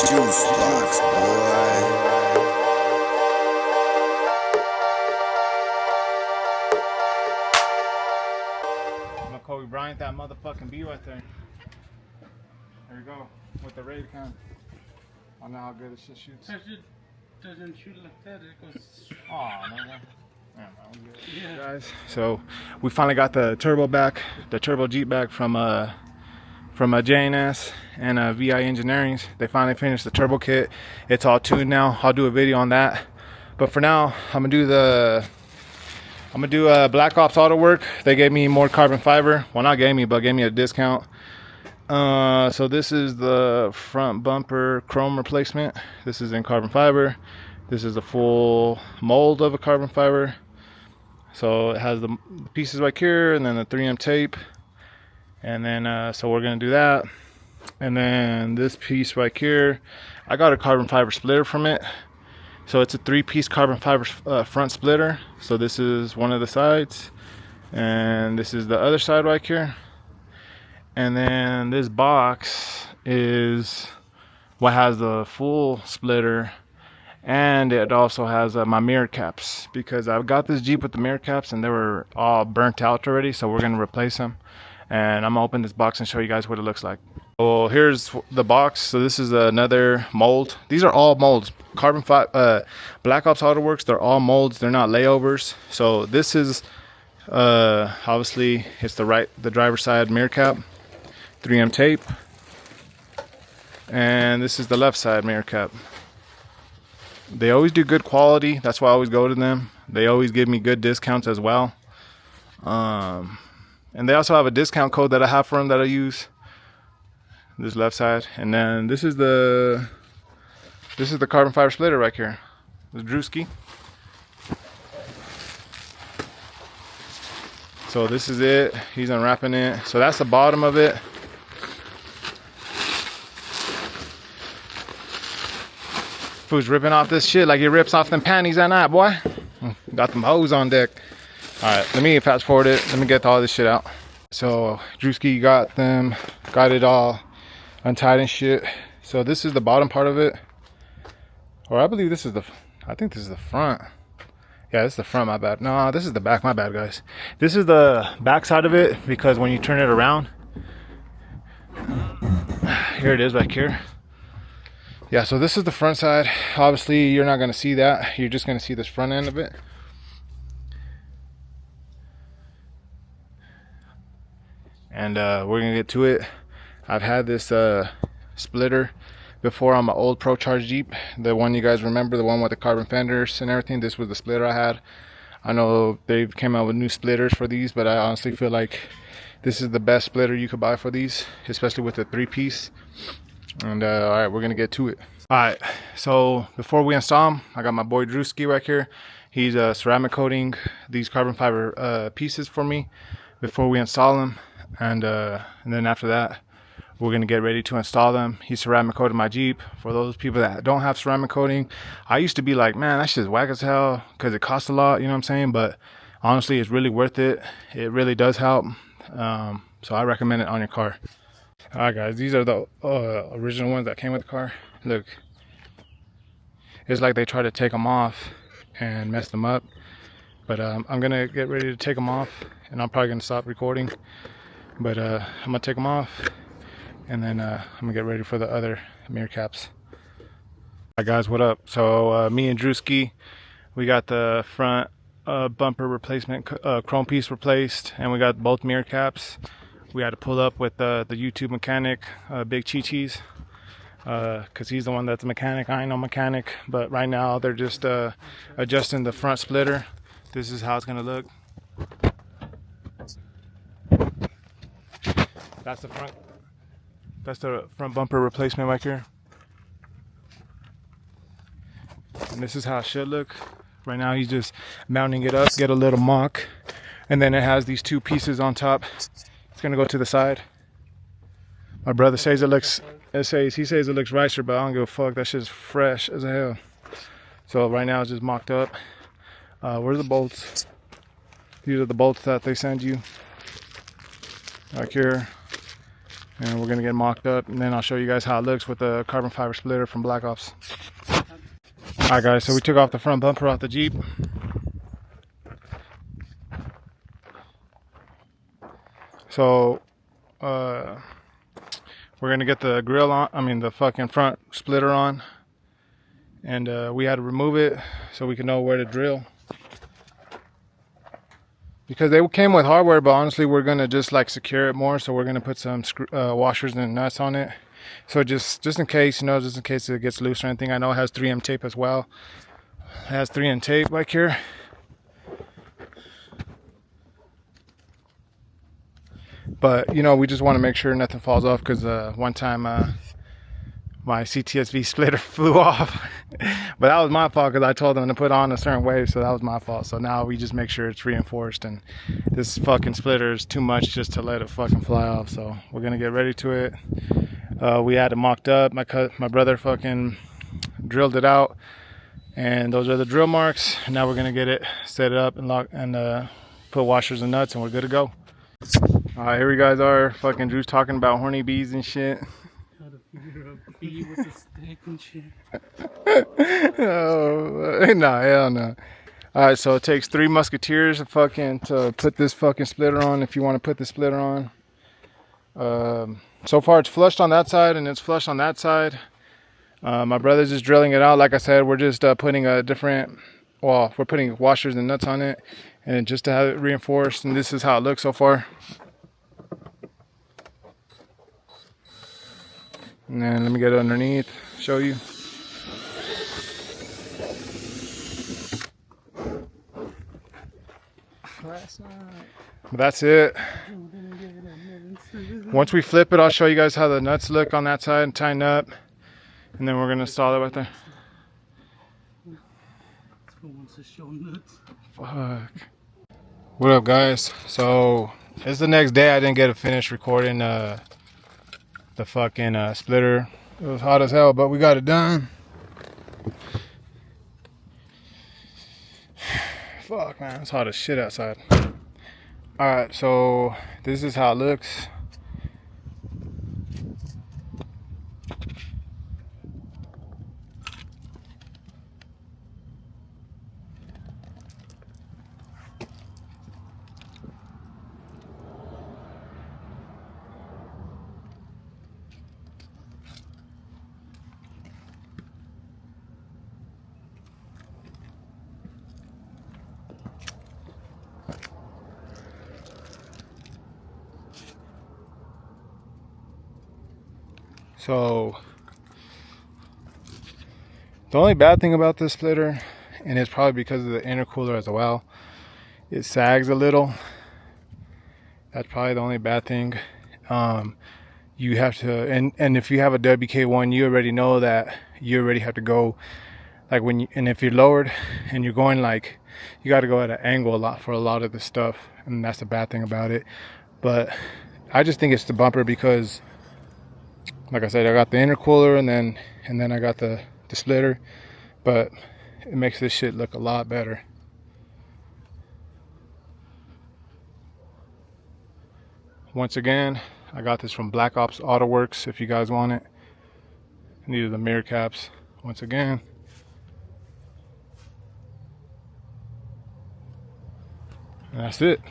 Juice box, boy. I'm gonna Kobe Bryant that motherfucking B right there. There you go, with the raid cam. I know how good this shit shoots. It doesn't shoot like that, it goes... Aw, man. Yeah. Guys, so we finally got the turbo back, the turbo Jeep back from JNS and VI Engineering. They finally finished the turbo kit. It's all tuned now. I'll do a video on that. But for now, I'm gonna do BlackOpsAutoWorks. They gave me more carbon fiber. Well, not gave me, but gave me a discount. So this is the front bumper chrome replacement. This is in carbon fiber. This is a full mold of a carbon fiber. So it has the pieces right here and then the 3M tape. And then, so we're gonna do that. And then this piece right here, I got a carbon fiber splitter from it. So it's a 3-piece carbon fiber front splitter. So this is one of the sides. And this is the other side right here. And then this box is what has the full splitter. And it also has my mirror caps, because I've got this Jeep with the mirror caps and they were all burnt out already, so we're going to replace them. And I'm going to open this box and show you guys what it looks like. Well, here's the box. So this is another mold. These are all molds. BlackOpsAutoWorks, they're all molds. They're not layovers. So this is obviously it's the driver's side mirror cap, 3M tape. And this is the left side mirror cap. They always do good quality. That's why I always go to them. They always give me good discounts as well. And they also have a discount code that I have for them that I use. This left side. And then this is the carbon fiber splitter right here. The Drewski. So this is it. He's unwrapping it. So that's the bottom of it. Who's ripping off this shit like he rips off them panties at night, boy. Got them hose on deck. Alright, let me fast forward it. Let me get all this shit out. So Drewski got it all untied and shit. So this is the bottom part of it. Or I believe this is I think this is the front. Yeah, this is the front, my bad. No, this is the back, my bad, guys. This is the back side of it, because when you turn it around, here it is back here. Yeah, so this is the front side. Obviously, you're not going to see that. You're just going to see this front end of it. And we're going to get to it. I've had this splitter before on my old Pro Charge Jeep. The one you guys remember, the one with the carbon fenders and everything. This was the splitter I had. I know they've came out with new splitters for these, but I honestly feel like this is the best splitter you could buy for these, especially with the 3-piece. And all right, we're gonna get to it. All right, so before we install them, I got my boy Drewski right here. He's ceramic coating these carbon fiber pieces for me before we install them, and then after that we're gonna get ready to install them. He ceramic coated my Jeep. For those people that don't have ceramic coating, I used to be like, man, that shit's whack as hell because it costs a lot, you know what I'm saying? But honestly, it's really worth it. It really does help. So I recommend it on your car. Alright guys, these are the original ones that came with the car. Look, it's like they try to take them off and mess them up, but I'm gonna get ready to take them off, and I'm probably gonna stop recording, but I'm gonna take them off, and then I'm gonna get ready for the other mirror caps. Alright guys, what up? So me and Drewski, we got the front bumper replacement chrome piece replaced, and we got both mirror caps. We had to pull up with the YouTube mechanic, Big Chi-Chi's, because he's the one that's a mechanic. I ain't no mechanic, but right now they're just adjusting the front splitter. This is how it's gonna look. That's the front bumper replacement right here. And this is how it should look. Right now he's just mounting it up, get a little mock, and then it has these 2 pieces on top. It's gonna go to the side. My brother says it looks nicer, but I don't give a fuck. That shit's fresh as hell. So right now it's just mocked up. Where's the bolts? These are the bolts that they send you. Like here. and we're gonna get mocked up, and then I'll show you guys how it looks with the carbon fiber splitter from Black Ops. Alright guys, so we took off the front bumper off the Jeep. So we're gonna get the grill on, the fucking front splitter on, and we had to remove it so we can know where to drill, because they came with hardware, but honestly we're gonna just like secure it more, so we're gonna put some washers and nuts on it, so just in case, just in case it gets loose or anything. I know it has 3M tape as well. It has 3M tape like here. But we just want to make sure nothing falls off, because one time my CTSV splitter flew off. But that was my fault, because I told them to put on a certain way, so that was my fault. So now we just make sure it's reinforced, and this fucking splitter is too much just to let it fucking fly off. So we're gonna get ready to it. We had it mocked up. My brother fucking drilled it out, and those are the drill marks. Now we're gonna get it set up and lock and put washers and nuts, and we're good to go. Alright, here we guys are. Fucking Drew's talking about horny bees and shit. How to figure a bee with a stick and shit. Oh, nah, hell no. Alright, so it takes 3 musketeers to put this fucking splitter on, if you want to put the splitter on. So far it's flushed on that side and it's flush on that side. My brother's just drilling it out. Like I said, we're just putting we're putting washers and nuts on it, and just to have it reinforced, and this is how it looks so far. And then let me get it underneath, show you. But that's it. Once we flip it, I'll show you guys how the nuts look on that side and tighten up, and then we're gonna install it right there. Fuck. What up, guys? So it's the next day. I didn't get to finish recording the fucking splitter. It was hot as hell, but we got it done. Fuck, man, it's hot as shit outside. Alright, so this is how it looks. So the only bad thing about this splitter, and it's probably because of the intercooler as well, it sags a little. That's probably the only bad thing. You have to, and if you have a WK1, you already know that you already have to go like and if you're lowered and you're going like, you got to go at an angle a lot for a lot of this stuff, and that's the bad thing about it. But I just think it's the bumper, because like I said, I got the intercooler and then I got the splitter, but it makes this shit look a lot better. Once again, I got this from BlackOpsAutoWorks if you guys want it. And these are the mirror caps once again. And that's it.